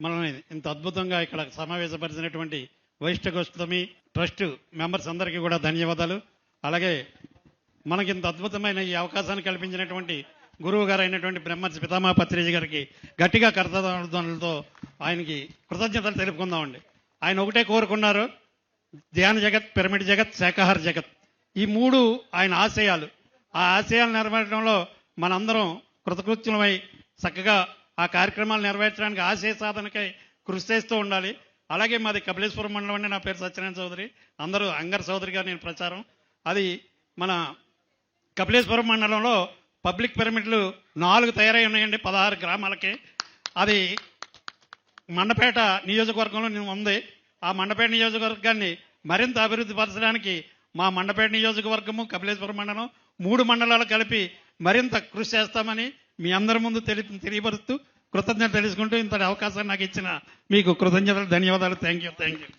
మనల్ని ఇంత అద్భుతంగా ఇక్కడ సమావేశపరిచినటువంటి వైష్ణగోస్తమి ట్రస్ట్ మెంబర్స్ అందరికీ కూడా ధన్యవాదాలు. అలాగే మనకి ఇంత అద్భుతమైన ఈ అవకాశాన్ని కల్పించినటువంటి గురువు గారు అయినటువంటి బ్రహ్మర్షి పితామహ పత్రిజీ గారికి గట్టిగా కర్తధ్వనులతో ఆయనకి కృతజ్ఞతలు తెలుపుకుందామండి. ఆయన ఒకటే కోరుకున్నారు, ధ్యాన జగత్, పిరమిడ్ జగత్, శాకాహార జగత్, ఈ మూడు ఆయన ఆశయాలు. ఆ ఆశయాలు నెరవేర్చడంలో మనందరం కృతకృత్యులమై చక్కగా ఆ కార్యక్రమాలు నెరవేర్చడానికి ఆశయ సాధనకై కృషి చేస్తూ ఉండాలి. అలాగే మాది కపిలేశ్వరం మండలం అండి. నా పేరు సత్యనారాయణ చౌదరి, అందరూ అంగర్ చౌదరిగా నేను ప్రచారం. అది మన కపిలేశ్వరం మండలంలో పబ్లిక్ పిరమిడ్లు 4 తయారై ఉన్నాయండి, 16 గ్రామాలకి. అది మండపేట నియోజకవర్గంలో ఉంది. ఆ మండపేట నియోజకవర్గాన్ని మరింత అభివృద్ధి పరచడానికి మా మండపేట నియోజకవర్గము, కపిలేశ్వరం మండలం 3 మండలాలు కలిపి మరింత కృషి చేస్తామని మీ అందరి ముందు తెలియపరుస్తూ కృతజ్ఞత తెలుసుకుంటూ ఇంతటి అవకాశాన్ని నాకు ఇచ్చిన మీకు కృతజ్ఞతలు, ధన్యవాదాలు. Thank you.